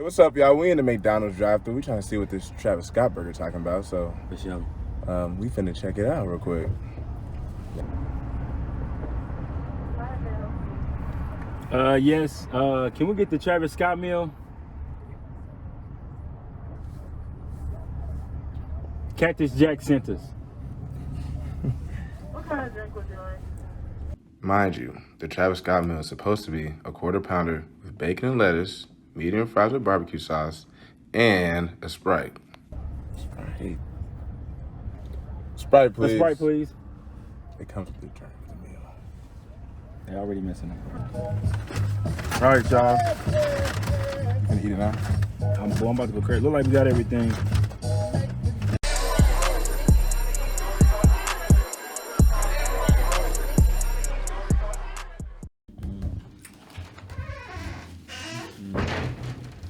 Hey, what's up, y'all? We in the McDonald's drive-thru. We trying to see what this Travis Scott burger talking about. So, For sure. we finna check it out real quick. Yes. Can we get the Travis Scott meal? Cactus Jack sent us. What kind of drink would you like? Mind you, the Travis Scott meal is supposed to be a quarter pounder with bacon and lettuce, medium fries with barbecue sauce, and a Sprite. Sprite, please. A Sprite, please. It comes with the drink with the meal. They already messing up. All right, y'all. Gonna eat it now? I'm about to go crazy. Look like we got everything.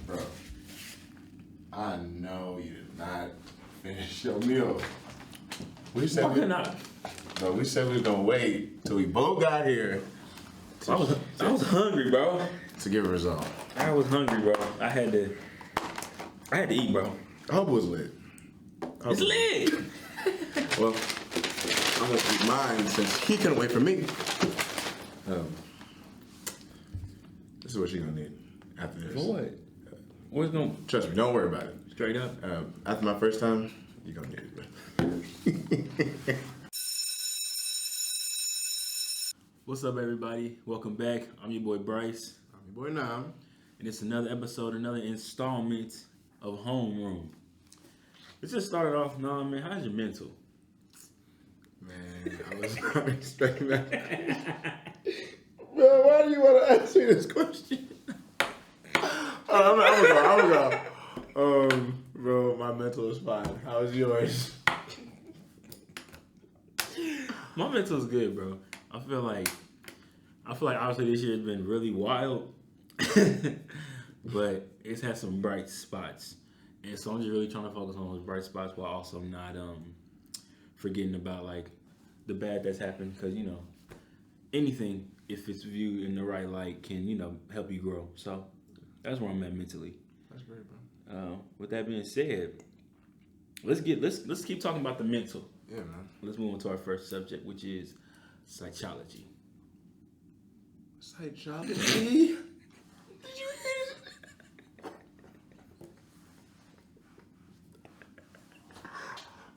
Bro, I know you did not finish your meal. We said Why not? Bro, we said we was gonna wait till we both got here I was hungry, bro. to give a result. I was hungry, bro. I had to eat, bro. I hope it was lit. It's lit. Well, I'm gonna eat mine since he couldn't wait for me. This is what you're gonna need after this. For what? What's going? Trust me, don't worry about it. Straight up. After my first time, you're gonna need it. What's up, everybody? Welcome back. I'm your boy Bryce, I'm your boy Nam. and it's another episode, another installment of Homeroom. Let's just start it off, man. How's your mental? Man, I was not expecting that. Bro, why do you want to ask me this question? I'm gonna go. Bro, my mental is fine. How's yours? My mental's good, bro. I feel like obviously this year has been really wild, but it's had some bright spots, and so I'm just really trying to focus on those bright spots while also not forgetting about like the bad that's happened, because anything, if it's viewed in the right light, can help you grow. So that's where I'm at mentally. That's great, bro. With that being said, let's keep talking about the mental. Yeah, man. Let's move on to our first subject, which is psychology. Psychology? Did you hear it?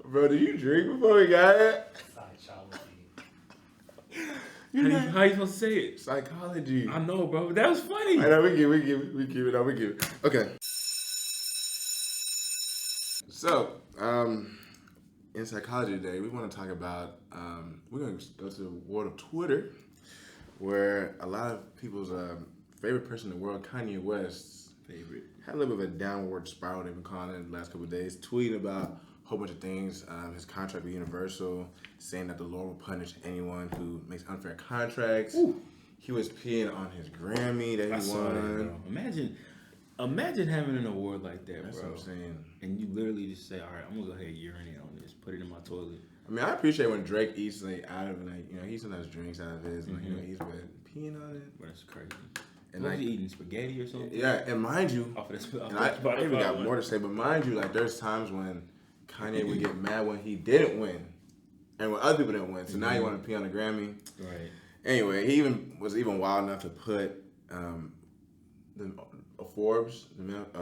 Bro, did you drink before we got it? How you supposed to say it? Psychology. I know, bro. But that was funny. I know, we give it. Okay. So, in psychology today, we want to talk about, we're going to go to the world of Twitter, where a lot of people's favorite person in the world, Kanye West's favorite, had a little bit of a downward spiral, they've been calling it the last couple of days, tweeting about a whole bunch of things, his contract with Universal, saying that the Lord will punish anyone who makes unfair contracts. Ooh. He was peeing on his Grammy that he won. That, bro. Imagine having an award like that, That's bro. what I'm saying. And you literally just say, all right, I'm going to go ahead and urinate on this, put it in my toilet. I mean, I appreciate when Drake eats out of he sometimes drinks out of his, eats, but peeing on it. But that's crazy. And was he eating spaghetti or something? Yeah, and mind you, I even got more to say, but mind you, there's times when Kanye would get mad when he didn't win, and when other people didn't win. So now you want to pee on the Grammy. Right. Anyway, he was wild enough to put Forbes.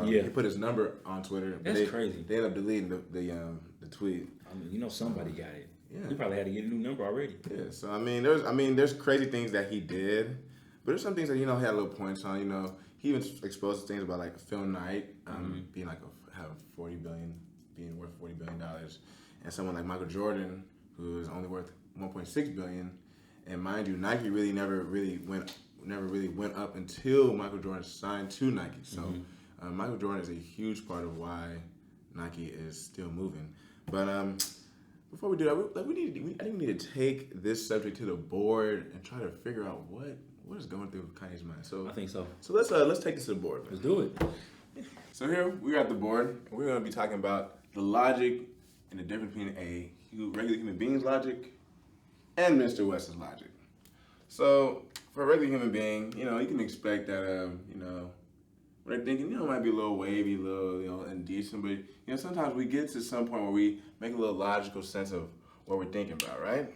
He put his number on Twitter. That's crazy. They ended up deleting the tweet. I mean, somebody got it. Yeah. He probably had to get a new number already. Yeah. So there's crazy things that he did, but there's some things that he had little points on. He even exposed things about like Phil Knight being having being worth $40 billion, and someone like Michael Jordan who is only worth $1.6 billion. And mind you, Nike really never really went up until Michael Jordan signed to Nike. So Michael Jordan is a huge part of why Nike is still moving. But before we do that, I think we need to take this subject to the board and try to figure out what is going through Kanye's mind. So I think so. So let's take this to the board. Let's do it. So here we're at the board, and we're going to be talking about the logic and the difference between a regular human being's logic and Mr. West's logic. So for a regular human being, you can expect that when they're thinking, it might be a little wavy, a little, indecent, but, sometimes we get to some point where we make a little logical sense of what we're thinking about, right?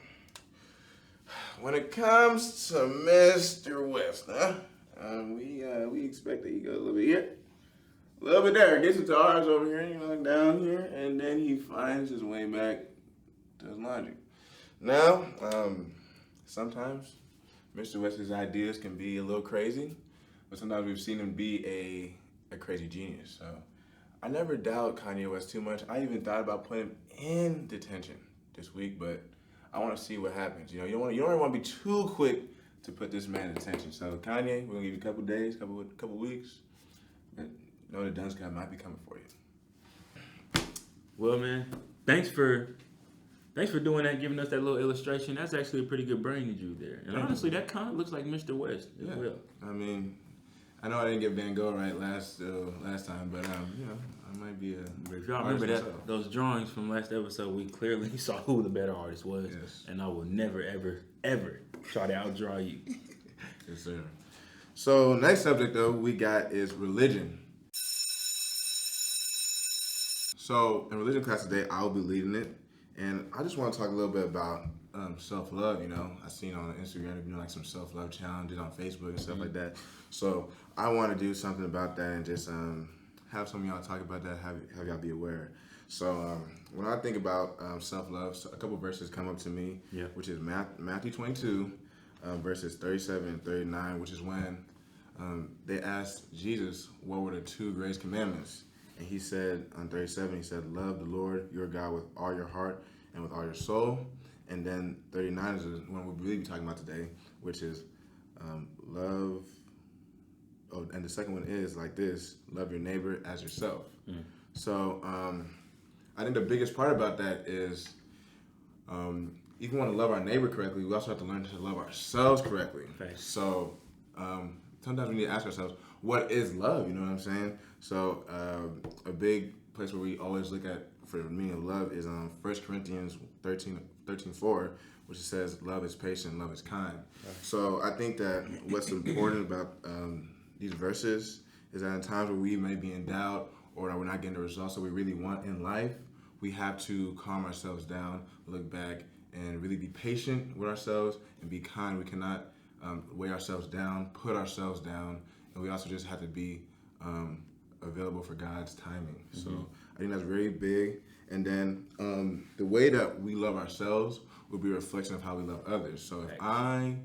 When it comes to Mr. West, we expect that he goes a little bit here, a little bit there, gets into ours over here, down here, and then he finds his way back to his logic. Now, sometimes Mr. West's ideas can be a little crazy, but sometimes we've seen him be a crazy genius. So I never doubt Kanye West too much. I even thought about putting him in detention this week, but I want to see what happens. You don't want to be too quick to put this man in detention. So Kanye, we're gonna give you a couple days, couple weeks. And the Dunce guy might be coming for you. Well, man, thanks for doing that, giving us that little illustration. That's actually a pretty good brain you drew there. And honestly, that kind of looks like Mr. West as well. I mean, I know I didn't get Van Gogh right last time, but I might be a. If y'all remember those drawings from last episode, we clearly saw who the better artist was. Yes. And I will never, ever, ever try to outdraw you. Yes, sir. So next subject though we got is religion. So in religion class today, I'll be leading it, and I just want to talk a little bit about self-love. I seen on Instagram, like some self-love challenges on Facebook and stuff like that. So I want to do something about that and just have some of y'all talk about that, have y'all be aware. So when I think about self-love, a couple verses come up to me, which is Matthew 22, verses 37 and 39, which is when they asked Jesus what were the two greatest commandments. And he said, on 37, he said, love the Lord your God with all your heart and with all your soul. And then 39 is the one we'll really be talking about today, which is love. Oh, and the second one is like this: love your neighbor as yourself. So I think the biggest part about that is if we want to love our neighbor correctly, we also have to learn to love ourselves correctly. Thanks. So sometimes we need to ask ourselves, what is love? You know what I'm saying? So a big place where we always look at for the meaning of love is 1 Corinthians 13:4, which says love is patient, love is kind. Right. So I think that what's important about these verses is that in times where we may be in doubt or that we're not getting the results that we really want in life, we have to calm ourselves down, look back, and really be patient with ourselves and be kind. We cannot weigh ourselves down, put ourselves down, and we also just have to be available for God's timing. So I think that's very big. And then the way that we love ourselves will be a reflection of how we love others. So if I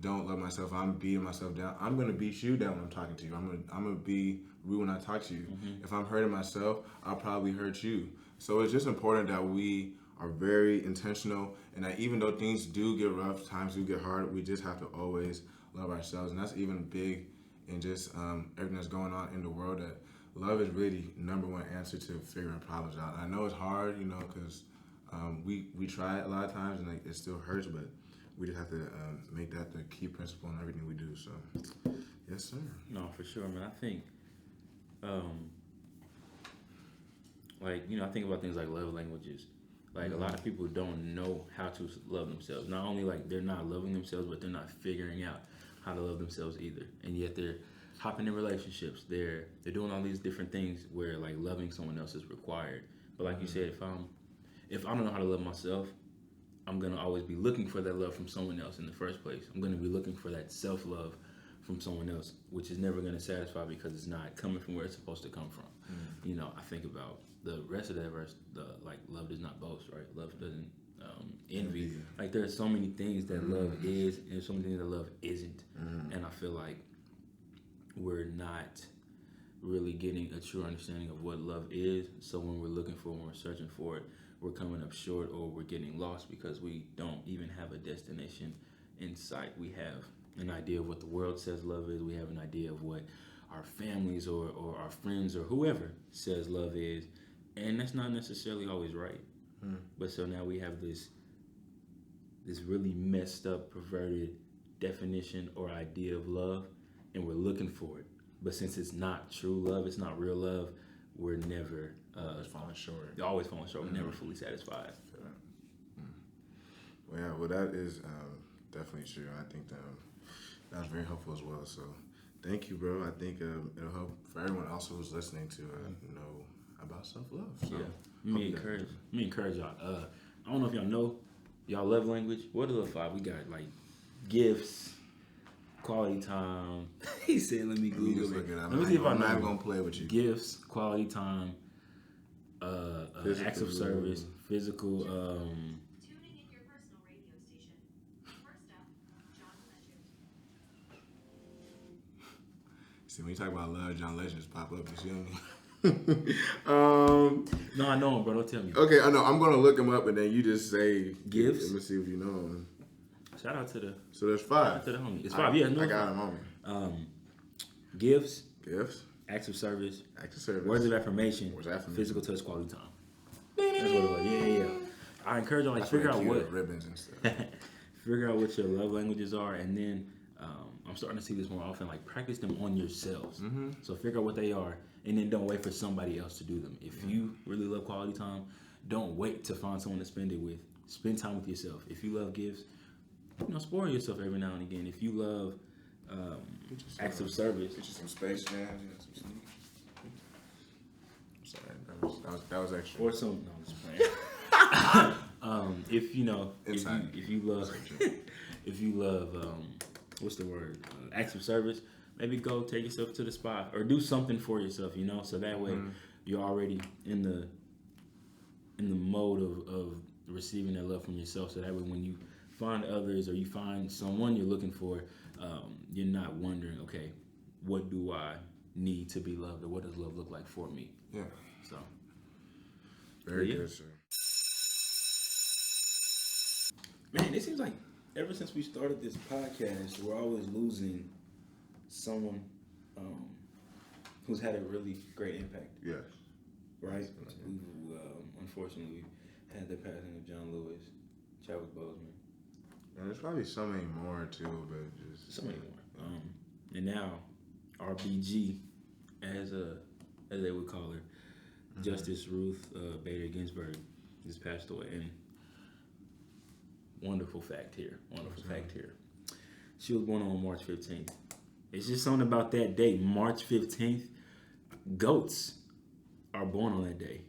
don't love myself, I'm beating myself down, I'm going to beat you down when I'm talking to you. I'm going to be rude when I talk to you. If I'm hurting myself, I'll probably hurt you. So it's just important that we are very intentional, and that even though things do get rough, times do get hard, we just have to always love ourselves. And that's even big in just everything that's going on in the world, that love is really the number one answer to figuring problems out. I know it's hard, because we try it a lot of times and it still hurts, but we just have to make that the key principle in everything we do. So, yes, sir. No, for sure, man. I think, I think about things like love languages. Like, a lot of people don't know how to love themselves. Not only, they're not loving themselves, but they're not figuring out how to love themselves either. And yet they're hopping in relationships. They're doing all these different things where, loving someone else is required. But like you said, if I don't know how to love myself, I'm going to always be looking for that love from someone else in the first place. I'm going to be looking for that self-love from someone else, which is never going to satisfy because it's not coming from where it's supposed to come from. I think about the rest of that verse, love does not boast, right? Love doesn't envy. There are so many things that love is, and so many things that love isn't. And I feel like we're not really getting a true understanding of what love is. So when we're looking for it, when we're searching for it, we're coming up short, or we're getting lost because we don't even have a destination in sight. We have an idea of what the world says love is. We have an idea of what our families or our friends or whoever says love is. And that's not necessarily always right. But so now we have this really messed up, perverted definition or idea of love, and we're looking for it. But since it's not true love, it's not real love, we're never falling short. Always falling short. We're never fully satisfied. Well, that is definitely true. I think that was very helpful as well. So Thank you, bro. I think it'll help for everyone else who's listening to know about self-love. So, Yeah. Let me encourage y'all. I don't know if y'all know y'all love language. What are the 5? We got like gifts, quality time. He said, "Let me Google it. Let me see if I'm not gonna play with you. Gifts, quality time, acts of service, physical. Tuning in your personal radio station. First up, John Legend. See, when you talk about love, John Legend just pop up. You see me? No, I know him, bro. Don't tell me. Okay, I know. I'm gonna look him up, and then you just say gifts. Let me see if you know him. Shout out to the. So there's 5. Shout out to the homie. It's 5. Yeah, no. I got him on me. Gifts, acts of service, words of affirmation, physical touch, quality time. That's what it was. Yeah. I encourage y'all figure out what ribbons and stuff. Figure out what your love languages are, and then I'm starting to see this more often. Like practice them on yourselves. Mm-hmm. So figure out what they are, and then don't wait for somebody else to do them. If you really love quality time, don't wait to find someone to spend it with. Spend time with yourself. If you love gifts, spoil yourself every now and again. If you love acts of service, get you some Space Jam. Sorry, that was extra. Or some. No, I'm just playing. If you love, if you love, what's the word? Acts of service. Maybe go take yourself to the spa or do something for yourself. So that way you're already in the mode of receiving that love from yourself. So that way when you find others or you find someone you're looking for, you're not wondering, okay, what do I need to be loved, or what does love look like for me? Yeah. So. Very good, sir. Man, it seems like ever since we started this podcast, we're always losing someone who's had a really great impact. Yes. Right? We've, unfortunately, had the passing of John Lewis, Chadwick Boseman. And there's probably so many more, too, but just... So many more. And now, RBG, as they would call her, Justice Ruth Bader Ginsburg, just passed away. And wonderful fact here. She was born on March 15th. It's just something about that day, March 15th. Goats are born on that day.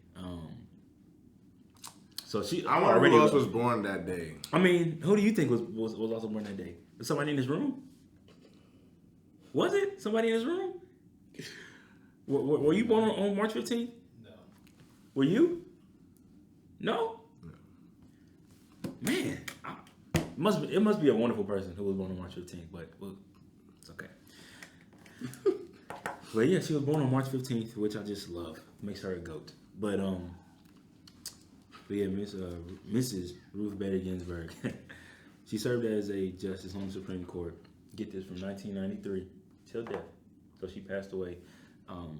So I wonder who else was born that day. I mean, who do you think was also born that day? Was somebody in this room? Was it somebody in this room? Were you born on March 15th? No. Were you? No? Man, it must be a wonderful person who was born on March 15th, but it's okay. But yeah, she was born on March 15th, which I just love. Makes her a goat. But yeah, Mrs. Ruth Bader Ginsburg. She served as a justice on the Supreme Court. Get this, from 1993 till death. So she passed away on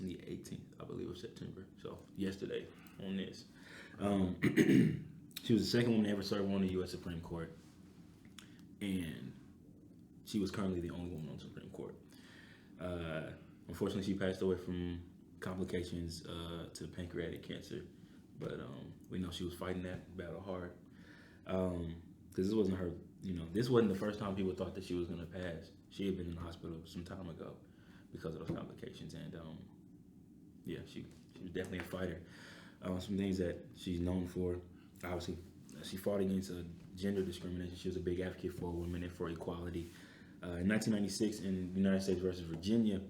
the 18th, I believe, of September. So yesterday on this. She was the second woman to ever serve on the U.S. Supreme Court. And she was currently the only woman on the Supreme Court. Unfortunately, she passed away from complications to pancreatic cancer. But we know she was fighting that battle hard. Because this wasn't her, this wasn't the first time people thought that she was going to pass. She had been in the hospital some time ago because of those complications. And yeah, she was definitely a fighter. Some things that she's known for, obviously, she fought against gender discrimination. She was a big advocate for women and for equality. In 1996, in the United States versus Virginia,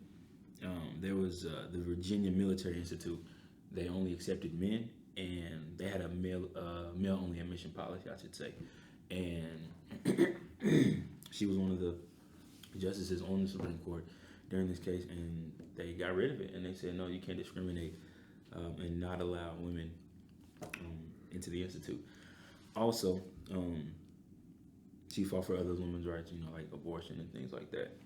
there was the Virginia Military Institute. They only accepted men, and they had a male-only admission policy, I should say. And she was one of the justices on the Supreme Court during this case, and they got rid of it. And they said, no, you can't discriminate and not allow women into the institute. Also, she fought for other women's rights, like abortion and things like that.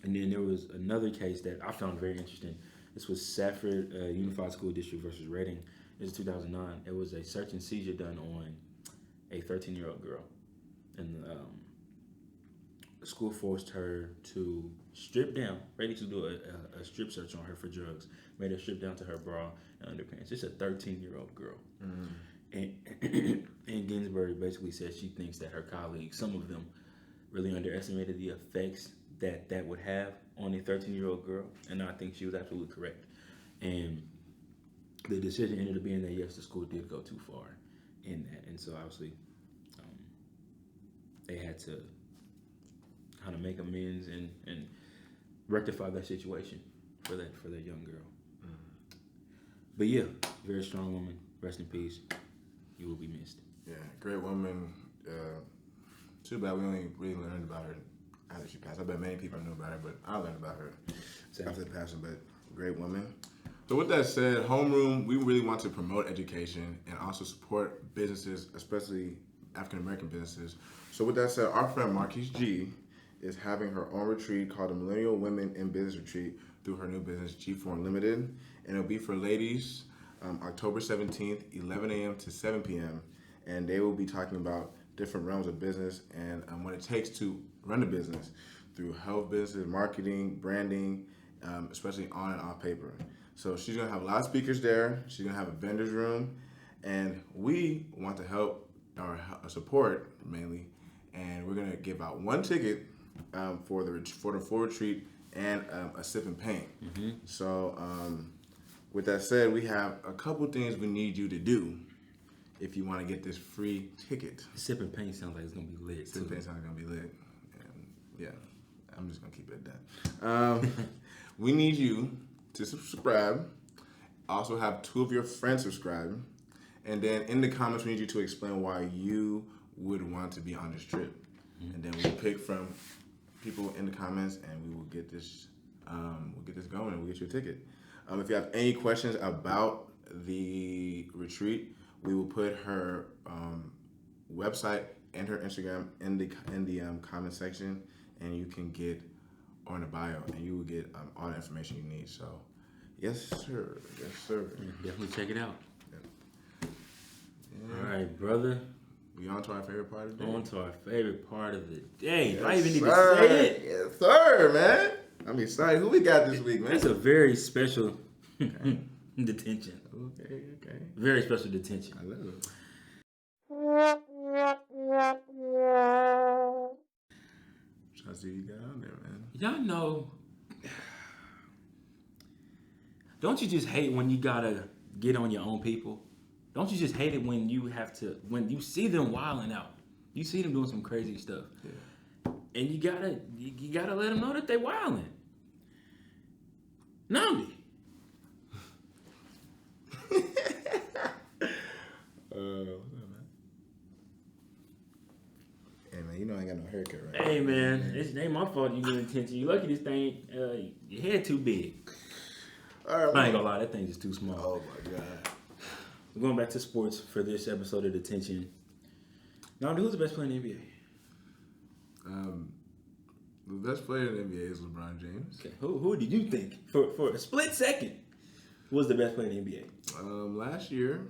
And then there was another case that I found very interesting. This was Safford Unified School District versus Reading. It was 2009. It was a search and seizure done on a 13-year-old girl. And the school forced her to strip down, ready to do a strip search on her for drugs. Made her strip down to her bra and underpants. It's a 13-year-old girl. Mm-hmm. And Ginsburg basically said she thinks that her colleagues, some of them, really underestimated the effects that would have on a 13-year-old girl, and I think she was absolutely correct. And the decision ended up being that yes, the school did go too far in that, and so obviously they had to kind of make amends and rectify that situation for that young girl. But yeah, very strong woman. Rest in peace. You will be missed. Yeah, great woman. Too bad we only really learned about her after she passed. I bet many people knew about her, but I learned about her after the passing. But great woman. So with that said, Homeroom, we really want to promote education and also support businesses, especially African American businesses. So with that said, our friend Marquice G is having her own retreat called the Millennial Women in Business Retreat through her new business, G4 Unlimited. And it'll be for ladies, October 17th, 11 a.m. to 7 p.m. And they will be talking about different realms of business and what it takes to run a business through health business, marketing, branding, especially on and off paper. So she's gonna have a lot of speakers there. She's gonna have a vendor's room, and we want to help or support mainly. And we're gonna give out one ticket for the full retreat and a sip and paint. Mm-hmm. So with that said, we have a couple things we need you to do if you want to get this free ticket. Sip and paint sounds like it's gonna be lit. Sip and paint sounds like it's gonna be lit. And yeah, I'm just gonna keep it at that. We need you to subscribe. Also have 2 of your friends subscribe. And then in the comments, we need you to explain why you would want to be on this trip. Mm-hmm. And then we'll pick from people in the comments, and we will get this going, and we'll get you a ticket. If you have any questions about the retreat, we will put her website and her Instagram in the comment section, and you can get on the bio, and you will get all the information you need. So, yes, sir. Yes, sir. Yeah, definitely check it out. Yeah. All right, brother. We on to our favorite part of the day. On to our favorite part of the day. Yes, I even need to say it. Yes, sir, man. I'm excited. Who we got this week, man? That's a very special detention. Okay. Very special detention. I love it. Trying to see you got on there, man. Y'all know, don't you just hate when you gotta get on your own people? Don't you just hate it when you see them wilding out? You see them doing some crazy stuff. Yeah. And you gotta let them know that they wilding. Namdi. What's up, man? Hey, man, you know I ain't got no haircut right Hey, man, it ain't my fault you getting attention. You lucky this thing, your head too big. All right, I ain't gonna lie, that thing's just too small. Oh, my God. We're going back to sports for this episode of Detention. Now, who's the best player in the NBA? The best player in the NBA is LeBron James. Okay, who did you think for a split second was the best player in the NBA? Last year,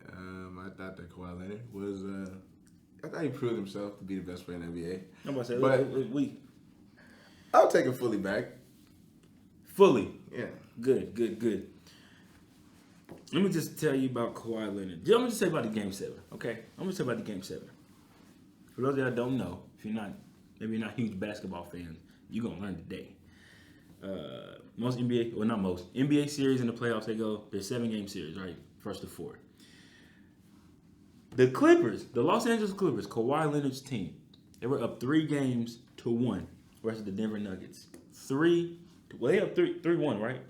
I thought that Kawhi Leonard was. I thought he proved himself to be the best player in the NBA. I'm about to say, but I'll take him fully back. Fully, yeah. Good. Let me just tell you about Kawhi Leonard. I'm gonna just say about the Game 7, okay? I'm gonna tell you about the Game 7. For those of y'all that don't know, if you're not huge basketball fans, you're gonna learn today. Most NBA, well not most, NBA series in the playoffs, they're 7-game series, right? First to 4. The Clippers, the Los Angeles Clippers, Kawhi Leonard's team, they were up 3-1 versus the Denver Nuggets. They up 3-1, right?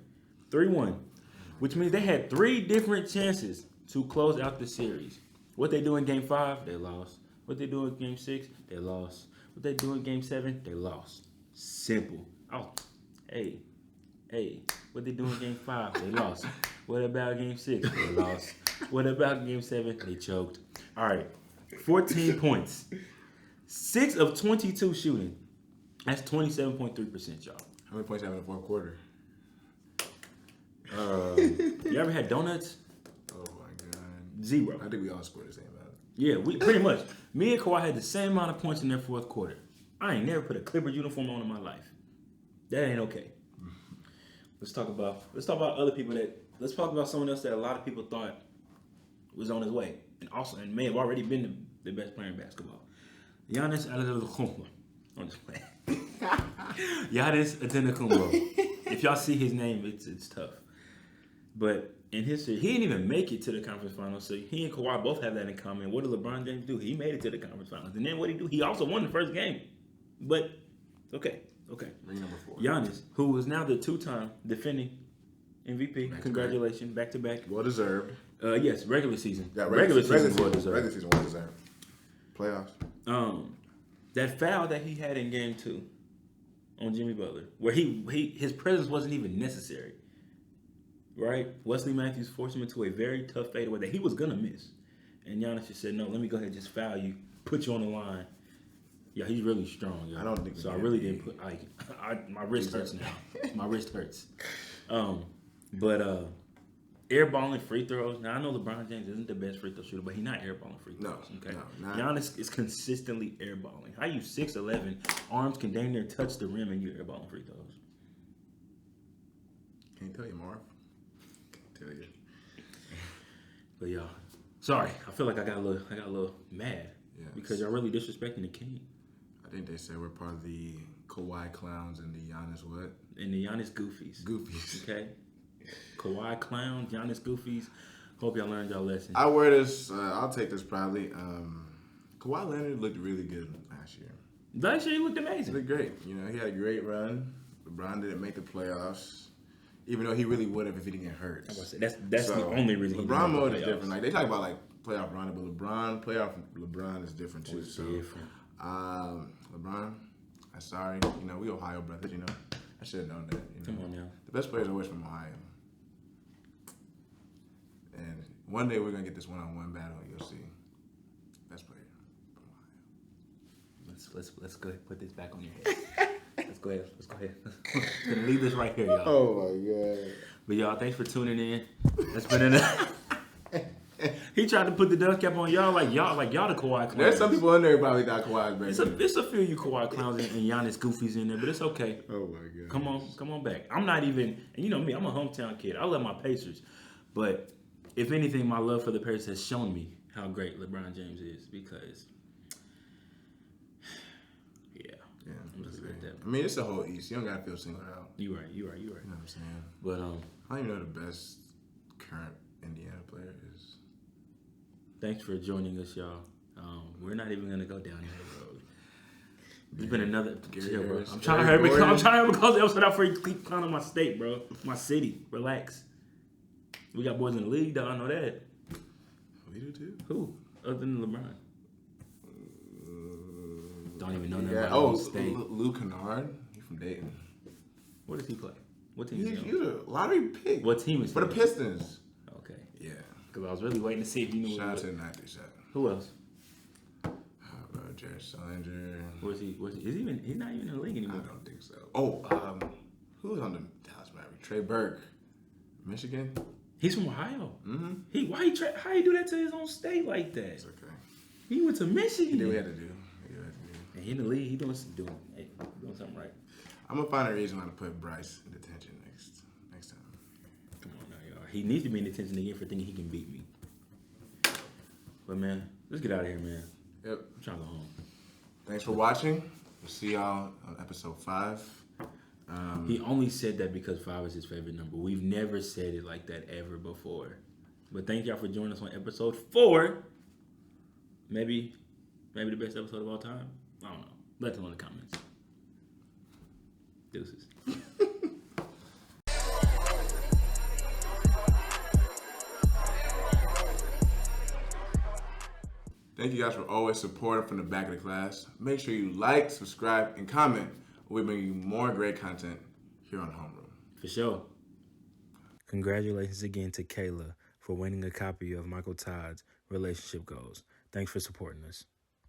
3-1. Which means they had 3 different chances to close out the series. What they do in Game 5, they lost. What they do in Game 6, they lost. What they do in Game 7, they lost. Simple. Oh, hey. What they do in Game 5, they lost. What about Game 6, they lost. What about Game 7, they choked. All right, 14 points. 6 of 22 shooting. That's 27.3%, y'all. How many points you have in the fourth quarter? You ever had donuts? Oh my God. 0. I think we all scored the same amount. Yeah, we pretty much. Me and Kawhi had the same amount of points in their fourth quarter. I ain't never put a Clipper uniform on in my life. That ain't okay. Let's talk about other people let's talk about someone else that a lot of people thought was on his way. And may have already been the best player in basketball. Giannis Antetokounmpo. I'm just playing. Giannis Antetokounmpo. If y'all see his name, it's tough. But in history, he didn't even make it to the conference finals. So he and Kawhi both have that in common. What did LeBron James do? He made it to the conference finals. And then what did he do? He also won the first game. But, okay. Ring number 4. Giannis, who is now the 2-time defending MVP. Back-to-back. Congratulations. Back-to-back. Well deserved. Yes, regular season. Yeah, Regular season well deserved. Regular season well deserved. Playoffs. That foul that he had in game 2 on Jimmy Butler, where his presence wasn't even necessary. Right? Wesley Matthews forced him into a very tough fadeaway that he was gonna miss. And Giannis just said, no, let me go ahead and just foul you, put you on the line. Yeah, he's really strong, yo. I don't think so. I really didn't put my wrist hurts now. My wrist hurts. But airballing free throws. Now I know LeBron James isn't the best free throw shooter, but he's not airballing free throws. Okay. No, not. Giannis is consistently airballing. How you 6'11", arms can dang near touch the rim, and you airballing free throws? Can't tell you, Marv. Can't tell you. But y'all, sorry, I feel like I got a little mad because y'all really disrespecting the king. I think they said we're part of the Kawhi clowns and the Giannis what? And the Giannis goofies. Okay. Kawhi clown, Giannis goofies. Hope y'all learned y'all lesson. I wear this. I'll take this proudly. Kawhi Leonard looked really good last year. Last year he looked He amazing. looked great. You know, he had a great run. LeBron didn't make the playoffs, even though he really would have if he didn't get hurt. That's the only reason. LeBron mode is different. Like they talk about like playoff run, but LeBron is different too. It's So different. LeBron, I'm sorry. You know, we Ohio brothers. You know, I should have known that. You know? Come on now. The best players are always from Ohio. And one day we're gonna get this one-on-one battle. You'll see. Best player from Ohio. Let's go ahead and put this back on your head. Let's go ahead. Gonna leave this right here, y'all. Oh my god. But y'all, thanks for tuning in. That's been enough. He tried to put the dust cap on y'all like y'all the Kawhi clowns. There's some people in there who probably got Kawhi's back. It's a few of you Kawhi clowns and Giannis goofies in there, but it's okay. Oh my god. Come on back. I'm not even, and you know me, I'm a hometown kid. I love my Pacers, but if anything, my love for the Pacers has shown me how great LeBron James is because, I'm just like that. I mean, it's the whole East. You don't gotta feel singled out. You right. You know what I'm saying? But I don't even know who the best current Indiana player is. thanks for joining us, y'all. We're not even gonna go down that road. It's been another. Chill, bro. I'm trying to hurry because the episode out for you keep clowning my state, bro. My city. Relax. We got boys in the league, though. I know that. We do too. Who? Other than LeBron. Don't even know nothing about Oh, state. Luke Kennard. He's from Dayton. Where does he play? What team is he on? He's a lottery pick. What team is he For the on? Pistons. Okay. Yeah. Because I was really waiting to see if you knew. Shout out to the 97. Who else? Jared Sullinger. Where's he? Is he even? He's not even in the league I anymore. don't think so. Oh, who was on the Dallas Mavericks? Trey Burke. Michigan? He's from Ohio. Mm-hmm. How he do that to his own state like that? It's okay. He went to Michigan. He did what he had to do. And he in the league. He doing something right. I'm gonna find a reason why to put Bryce in detention next time. Come on now, y'all. He needs to be in detention again for thinking he can beat me. But man, let's get out of here, man. Yep. I'm trying to go home. Thanks for watching. We'll see y'all on episode 5. He only said that because 5 is his favorite number. We've never said it like that ever before. But thank y'all for joining us on episode 4. Maybe the best episode of all time. I don't know. Let us know in the comments. Deuces. Thank you guys for always supporting from the back of the class. Make sure you like, subscribe, and comment. We bring you more great content here on Homeroom. For sure. Congratulations again to Kayla for winning a copy of Michael Todd's Relationship Goals. Thanks for supporting us.